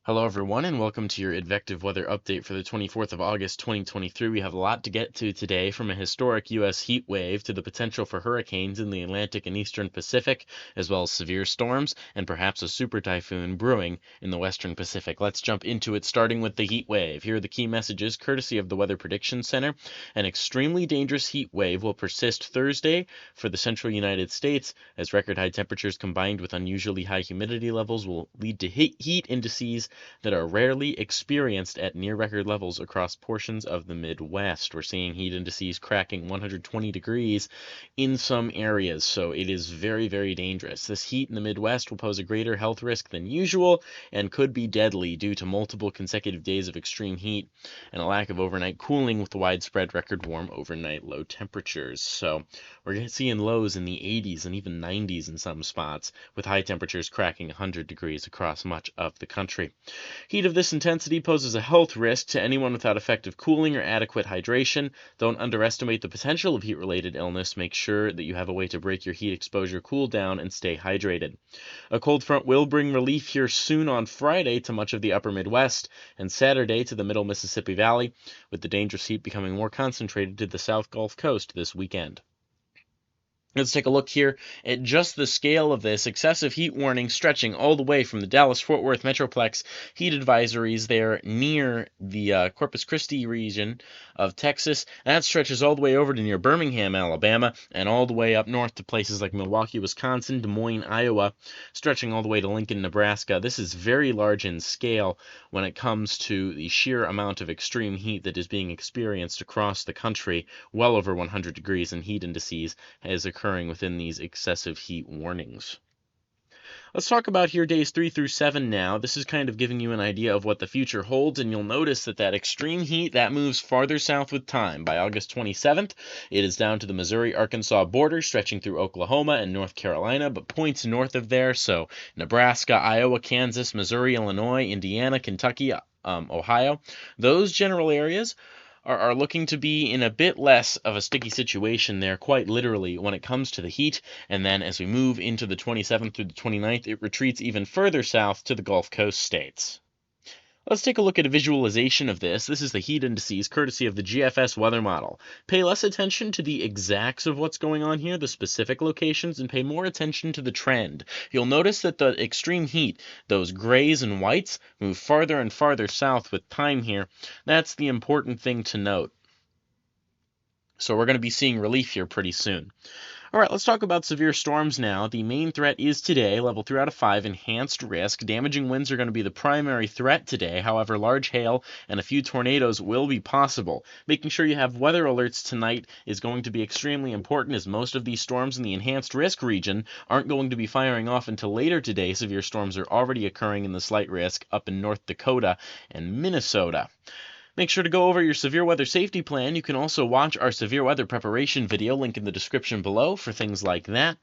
Hello, everyone, and welcome to your Advective weather update for the 24th of August, 2023. We have a lot to get to today, from a historic U.S. heat wave to the potential for hurricanes in the Atlantic and Eastern Pacific, as well as severe storms and perhaps a super typhoon brewing in the Western Pacific. Let's jump into it, starting with the heat wave. Here are the key messages, courtesy of the Weather Prediction Center. An extremely dangerous heat wave will persist Thursday for the central United States, as record high temperatures combined with unusually high humidity levels will lead to heat indices that are rarely experienced at near record levels across portions of the Midwest. We're seeing heat indices cracking 120 degrees in some areas, so it is very, very dangerous. This heat in the Midwest will pose a greater health risk than usual and could be deadly due to multiple consecutive days of extreme heat and a lack of overnight cooling with widespread record warm overnight low temperatures. So we're seeing lows in the 80s and even 90s in some spots, with high temperatures cracking 100 degrees across much of the country. Heat of this intensity poses a health risk to anyone without effective cooling or adequate hydration. Don't underestimate the potential of heat-related illness. Make sure that you have a way to break your heat exposure, cool down, and stay hydrated. A cold front will bring relief here soon on Friday to much of the upper Midwest and Saturday to the middle Mississippi Valley, with the dangerous heat becoming more concentrated to the South Gulf Coast this weekend. Let's take a look here at just the scale of this. Excessive heat warning stretching all the way from the Dallas-Fort Worth Metroplex. Heat advisories there near the Corpus Christi region of Texas. That stretches all the way over to near Birmingham, Alabama, and all the way up north to places like Milwaukee, Wisconsin, Des Moines, Iowa, stretching all the way to Lincoln, Nebraska. This is very large in scale when it comes to the sheer amount of extreme heat that is being experienced across the country. Well over 100 degrees in heat indices is occurring within these excessive heat warnings. Let's talk about here days 3 through 7 now. This is kind of giving you an idea of what the future holds, and you'll notice that extreme heat, that moves farther south with time. By August 27th, it is down to the Missouri-Arkansas border, stretching through Oklahoma and North Carolina, but points north of there, so Nebraska, Iowa, Kansas, Missouri, Illinois, Indiana, Kentucky, Ohio. Those general areas are looking to be in a bit less of a sticky situation there, quite literally, when it comes to the heat. And then as we move into the 27th through the 29th, it retreats even further south to the Gulf Coast states. Let's take a look at a visualization of this. This is the heat indices courtesy of the GFS weather model. Pay less attention to the exacts of what's going on here, the specific locations, and pay more attention to the trend. You'll notice that the extreme heat, those grays and whites, move farther and farther south with time here. That's the important thing to note. So we're going to be seeing relief here pretty soon. All right, let's talk about severe storms now. The main threat is today, level 3 out of 5, enhanced risk. Damaging winds are going to be the primary threat today. However, large hail and a few tornadoes will be possible. Making sure you have weather alerts tonight is going to be extremely important, as most of these storms in the enhanced risk region aren't going to be firing off until later today. Severe storms are already occurring in the slight risk up in North Dakota and Minnesota. Make sure to go over your severe weather safety plan. You can also watch our severe weather preparation video, link in the description below, for things like that.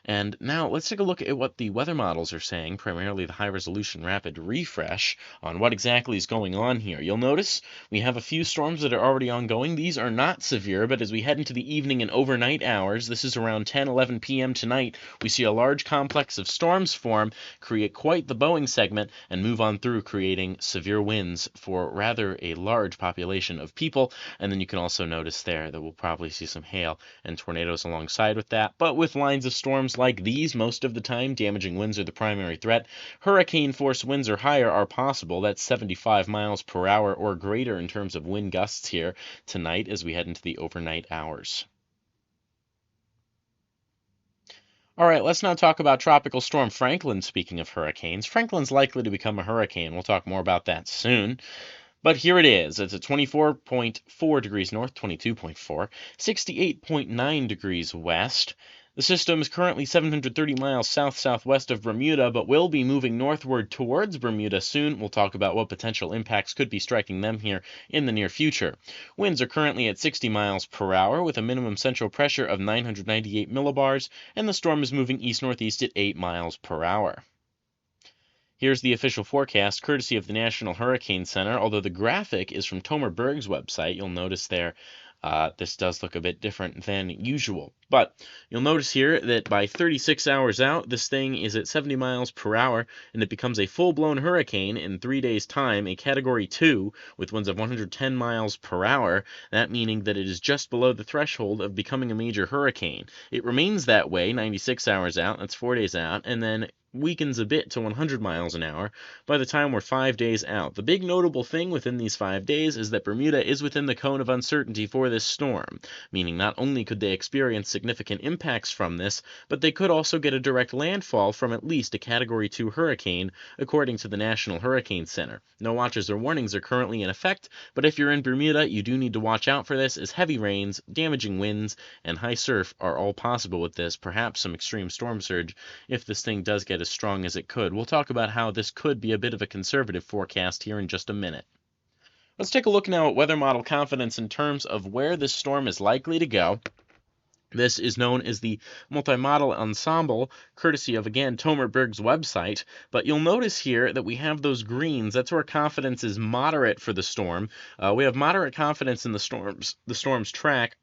And now let's take a look at what the weather models are saying, primarily the high resolution rapid refresh, on what exactly is going on here. You'll notice we have a few storms that are already ongoing. These are not severe, but as we head into the evening and overnight hours, this is around 10-11 p.m. tonight, we see a large complex of storms form, create quite the Boeing segment, and move on through, creating severe winds for rather a large population of people. And then you can also notice there that we'll probably see some hail and tornadoes alongside with that. But with lines of storms like these, most of the time, damaging winds are the primary threat. Hurricane force winds or higher are possible. That's 75 miles per hour or greater in terms of wind gusts here tonight as we head into the overnight hours. All right, let's now talk about Tropical Storm Franklin. Speaking of hurricanes, Franklin's likely to become a hurricane. We'll talk more about that soon. But here it is. It's at 24.4 degrees north, 22.4, 68.9 degrees west. The system is currently 730 miles south-southwest of Bermuda, but will be moving northward towards Bermuda soon. We'll talk about what potential impacts could be striking them here in the near future. Winds are currently at 60 miles per hour with a minimum central pressure of 998 millibars, and the storm is moving east-northeast at 8 miles per hour. Here's the official forecast, courtesy of the National Hurricane Center. Although the graphic is from Tomer Berg's website, you'll notice there this does look a bit different than usual. But you'll notice here that by 36 hours out, this thing is at 70 miles per hour, and it becomes a full-blown hurricane in 3 days' time, a Category 2 with winds of 110 miles per hour, that meaning that it is just below the threshold of becoming a major hurricane. It remains that way 96 hours out, that's 4 days out, and then weakens a bit to 100 miles an hour by the time we're 5 days out. The big notable thing within these 5 days is that Bermuda is within the cone of uncertainty for this storm, meaning not only could they experience significant impacts from this, but they could also get a direct landfall from at least a Category 2 hurricane, according to the National Hurricane Center. No watches or warnings are currently in effect, but if you're in Bermuda, you do need to watch out for this, as heavy rains, damaging winds, and high surf are all possible with this, perhaps some extreme storm surge if this thing does get as strong as it could. We'll talk about how this could be a bit of a conservative forecast here in just a minute. Let's take a look now at weather model confidence in terms of where this storm is likely to go. This is known as the multi-model ensemble, courtesy of, again, Tomer Berg's website. But you'll notice here that we have those greens. That's where confidence is moderate for the storm. We have moderate confidence in the storm's track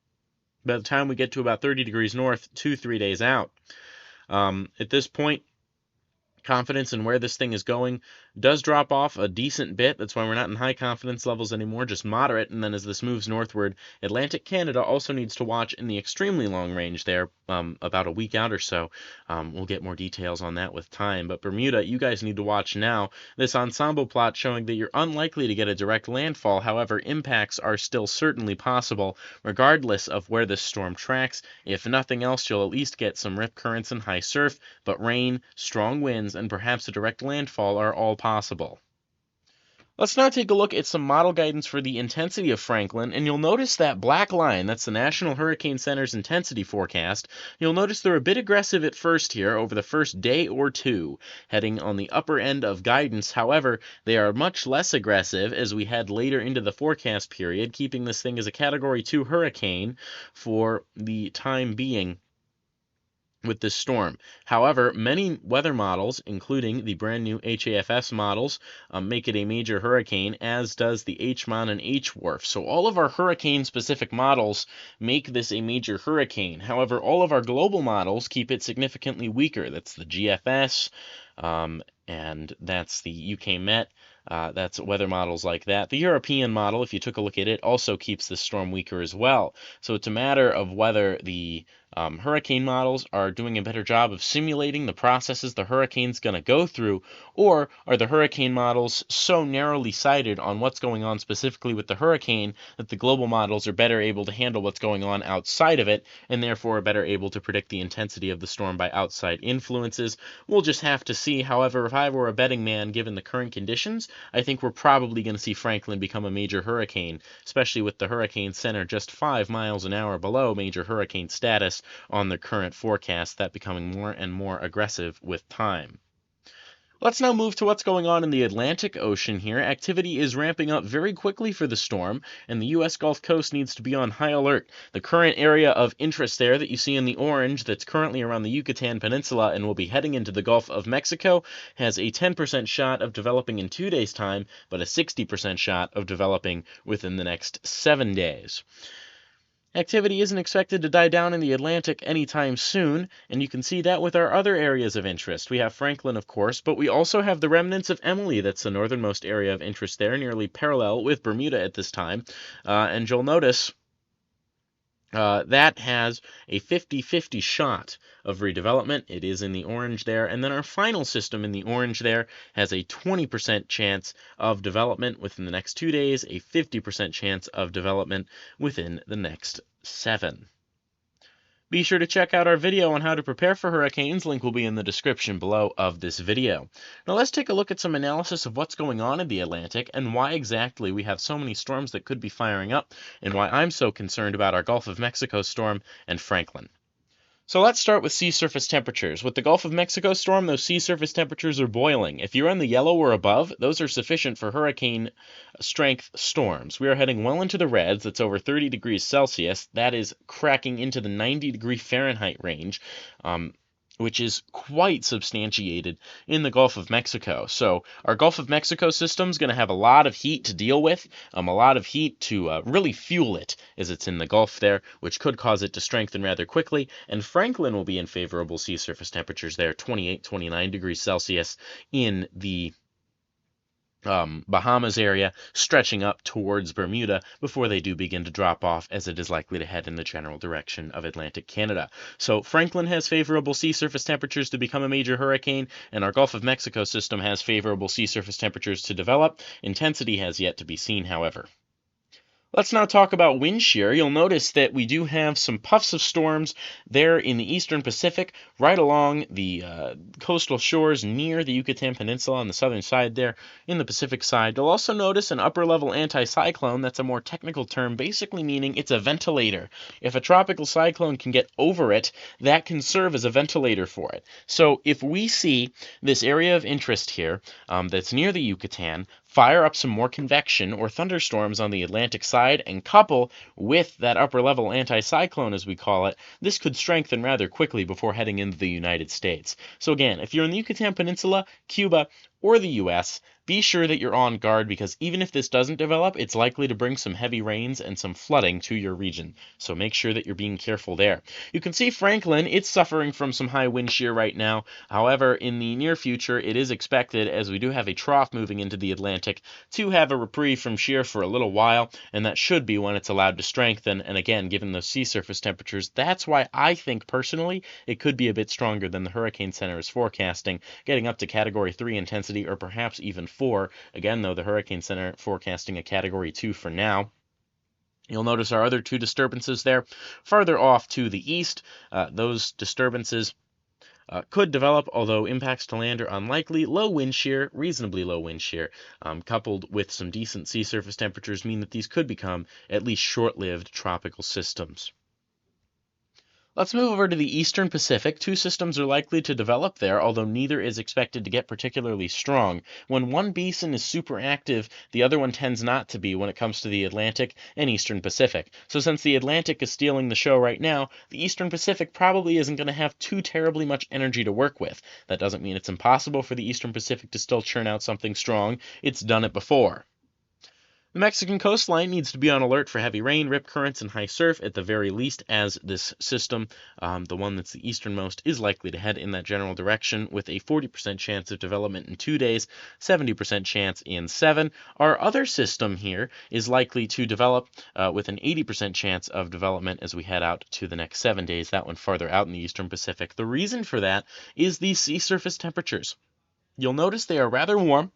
by the time we get to about 30 degrees north, 2-3 days out. At this point, confidence in where this thing is going does drop off a decent bit. That's why we're not in high confidence levels anymore, just moderate. And then as this moves northward, Atlantic Canada also needs to watch in the extremely long range there, about a week out or so. We'll get more details on that with time. But Bermuda, you guys need to watch now. This ensemble plot showing that you're unlikely to get a direct landfall. However, impacts are still certainly possible, regardless of where this storm tracks. If nothing else, you'll at least get some rip currents and high surf, but rain, strong winds, and perhaps a direct landfall are all possible. Let's now take a look at some model guidance for the intensity of Franklin, and you'll notice that black line, that's the National Hurricane Center's intensity forecast. You'll notice they're a bit aggressive at first here over the first day or two, heading on the upper end of guidance. However, they are much less aggressive as we head later into the forecast period, keeping this thing as a Category 2 hurricane for the time being with this storm. However, many weather models, including the brand new HAFS models, make it a major hurricane, as does the HMON and HWRF. So all of our hurricane-specific models make this a major hurricane. However, all of our global models keep it significantly weaker. That's the GFS, and that's the UK Met. That's weather models like that. The European model, if you took a look at it, also keeps the storm weaker as well. So it's a matter of whether the hurricane models are doing a better job of simulating the processes the hurricane's going to go through, or are the hurricane models so narrowly sighted on what's going on specifically with the hurricane that the global models are better able to handle what's going on outside of it, and therefore are better able to predict the intensity of the storm by outside influences. We'll just have to see. However, if I were a betting man given the current conditions, I think we're probably going to see Franklin become a major hurricane, especially with the hurricane center just 5 miles an hour below major hurricane status on the current forecast, that becoming more and more aggressive with time. Let's now move to what's going on in the Atlantic Ocean here. Activity is ramping up very quickly for the storm, and the U.S. Gulf Coast needs to be on high alert. The current area of interest there that you see in the orange, that's currently around the Yucatan Peninsula and will be heading into the Gulf of Mexico, has a 10% shot of developing in 2 days' time, but a 60% shot of developing within the next 7 days. Activity isn't expected to die down in the Atlantic anytime soon, and you can see that with our other areas of interest. We have Franklin, of course, but we also have the remnants of Emily. That's the northernmost area of interest there, nearly parallel with Bermuda at this time. And you'll notice that has a 50-50 shot of redevelopment. It is in the orange there. And then our final system in the orange there has a 20% chance of development within the next 2 days, a 50% chance of development within the next 7. Be sure to check out our video on how to prepare for hurricanes. Link will be in the description below of this video. Now let's take a look at some analysis of what's going on in the Atlantic and why exactly we have so many storms that could be firing up, and why I'm so concerned about our Gulf of Mexico storm and Franklin. So let's start with sea surface temperatures. With the Gulf of Mexico storm, those sea surface temperatures are boiling. If you're in the yellow or above, those are sufficient for hurricane strength storms. We are heading well into the reds. That's over 30 degrees Celsius. That is cracking into the 90-degree Fahrenheit range. which is quite substantiated in the Gulf of Mexico. So our Gulf of Mexico system is going to have a lot of heat to deal with, a lot of heat to really fuel it as it's in the Gulf there, which could cause it to strengthen rather quickly. And Franklin will be in favorable sea surface temperatures there, 28, 29 degrees Celsius in the Bahamas area, stretching up towards Bermuda before they do begin to drop off, as it is likely to head in the general direction of Atlantic Canada. So Franklin has favorable sea surface temperatures to become a major hurricane, and our Gulf of Mexico system has favorable sea surface temperatures to develop. Intensity has yet to be seen, however. Let's now talk about wind shear. You'll notice that we do have some puffs of storms there in the eastern Pacific, right along the coastal shores near the Yucatan Peninsula on the southern side there in the Pacific side. You'll also notice an upper level anticyclone. That's a more technical term, basically meaning it's a ventilator. If a tropical cyclone can get over it, that can serve as a ventilator for it. So if we see this area of interest here that's near the Yucatan, fire up some more convection or thunderstorms on the Atlantic side, and couple with that upper level anticyclone, as we call it, this could strengthen rather quickly before heading into the United States. So again, if you're in the Yucatan Peninsula, Cuba, or the US, be sure that you're on guard, because even if this doesn't develop, it's likely to bring some heavy rains and some flooding to your region. So make sure that you're being careful there. You can see Franklin, it's suffering from some high wind shear right now. However, in the near future, it is expected, as we do have a trough moving into the Atlantic, to have a reprieve from shear for a little while, and that should be when it's allowed to strengthen. And again, given those sea surface temperatures, that's why I think personally it could be a bit stronger than the Hurricane Center is forecasting, getting up to Category 3 intensity, or perhaps even 4. Again, though, the Hurricane Center forecasting a Category 2 for now. You'll notice our other two disturbances there. Farther off to the east, those disturbances could develop, although impacts to land are unlikely. Low wind shear, reasonably low wind shear, coupled with some decent sea surface temperatures, mean that these could become at least short-lived tropical systems. Let's move over to the eastern Pacific. Two systems are likely to develop there, although neither is expected to get particularly strong. When one basin is super active, the other one tends not to be when it comes to the Atlantic and eastern Pacific. So since the Atlantic is stealing the show right now, the eastern Pacific probably isn't going to have too terribly much energy to work with. That doesn't mean it's impossible for the eastern Pacific to still churn out something strong. It's done it before. The Mexican coastline needs to be on alert for heavy rain, rip currents, and high surf at the very least, as this system, the one that's the easternmost, is likely to head in that general direction, with a 40% chance of development in 2 days, 70% chance in 7. Our other system here is likely to develop with an 80% chance of development as we head out to the next 7 days, that one farther out in the eastern Pacific. The reason for that is the sea surface temperatures. You'll notice they are rather warm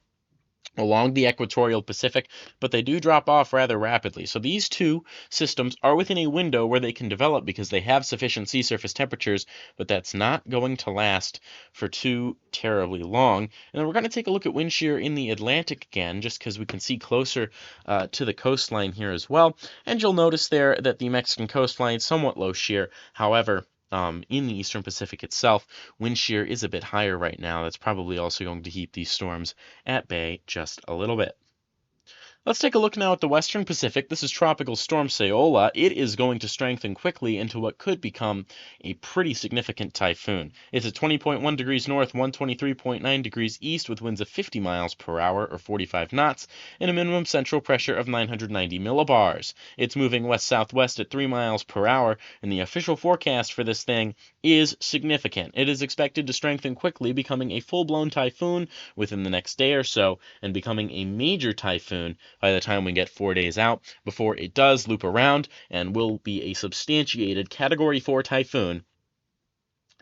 along the equatorial Pacific, but they do drop off rather rapidly. So these two systems are within a window where they can develop because they have sufficient sea surface temperatures, but that's not going to last for too terribly long. And then we're going to take a look at wind shear in the Atlantic again, just because we can see closer to the coastline here as well. And you'll notice there that the Mexican coastline is somewhat low shear. However, in the eastern Pacific itself, wind shear is a bit higher right now. That's probably also going to keep these storms at bay just a little bit. Let's take a look now at the western Pacific. This is Tropical Storm Saola. It is going to strengthen quickly into what could become a pretty significant typhoon. It's at 20.1 degrees north, 123.9 degrees east, with winds of 50 miles per hour or 45 knots, and a minimum central pressure of 990 millibars. It's moving west-southwest at 3 miles per hour, and the official forecast for this thing is significant. It is expected to strengthen quickly, becoming a full-blown typhoon within the next day or so, and becoming a major typhoon by the time we get 4 days out, before it does loop around and will be a substantiated Category 4 typhoon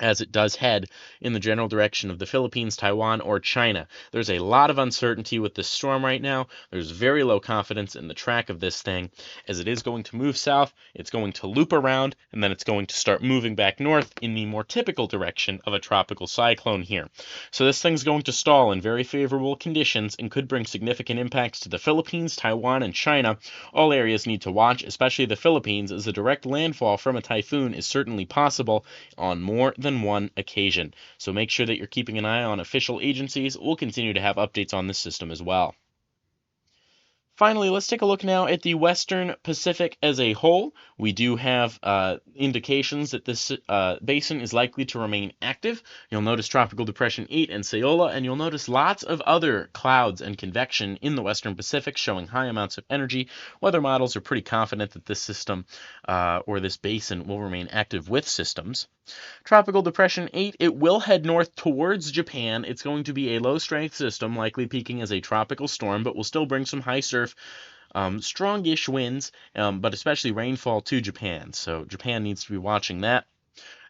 as it does head in the general direction of the Philippines, Taiwan, or China. There's a lot of uncertainty with this storm right now. There's very low confidence in the track of this thing, as it is going to move south, it's going to loop around, and then it's going to start moving back north in the more typical direction of a tropical cyclone here. So this thing's going to stall in very favorable conditions and could bring significant impacts to the Philippines, Taiwan, and China. All areas need to watch, especially the Philippines, as a direct landfall from a typhoon is certainly possible on more than one occasion. So make sure that you're keeping an eye on official agencies. We'll continue to have updates on this system as well. Finally, let's take a look now at the Western Pacific as a whole. We do have indications that this basin is likely to remain active. You'll notice Tropical Depression 8 and Saola, and you'll notice lots of other clouds and convection in the Western Pacific showing high amounts of energy. Weather models are pretty confident that this system or this basin will remain active with systems. Tropical Depression 8, it will head north towards Japan. It's going to be a low-strength system, likely peaking as a tropical storm, but will still bring some high surf, strongish winds, but especially rainfall to Japan. So Japan needs to be watching that.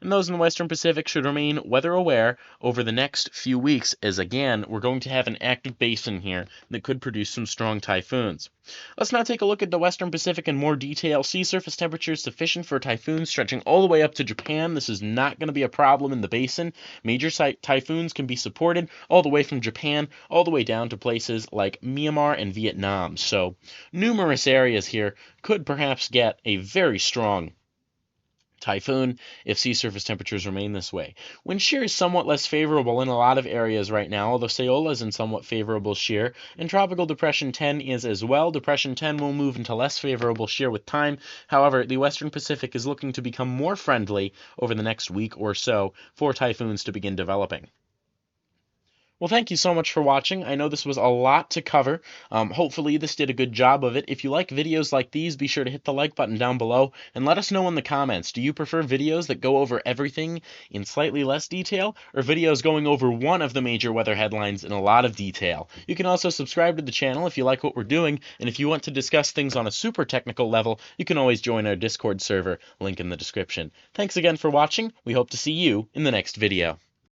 And those in the Western Pacific should remain weather aware over the next few weeks, as again, we're going to have an active basin here that could produce some strong typhoons. Let's now take a look at the Western Pacific in more detail. Sea surface temperatures sufficient for typhoons stretching all the way up to Japan. This is not going to be a problem in the basin. Major typhoons can be supported all the way from Japan all the way down to places like Myanmar and Vietnam. So numerous areas here could perhaps get a very strong typhoon if sea surface temperatures remain this way. Wind shear is somewhat less favorable in a lot of areas right now, although Saola is in somewhat favorable shear, and Tropical Depression 10 is as well. Depression 10 will move into less favorable shear with time. However, the Western Pacific is looking to become more friendly over the next week or so for typhoons to begin developing. Well, thank you so much for watching. I know this was a lot to cover. Hopefully this did a good job of it. If you like videos like these, be sure to hit the like button down below and let us know in the comments. Do you prefer videos that go over everything in slightly less detail, or videos going over one of the major weather headlines in a lot of detail? You can also subscribe to the channel if you like what we're doing, and if you want to discuss things on a super technical level, you can always join our Discord server, link in the description. Thanks again for watching. We hope to see you in the next video.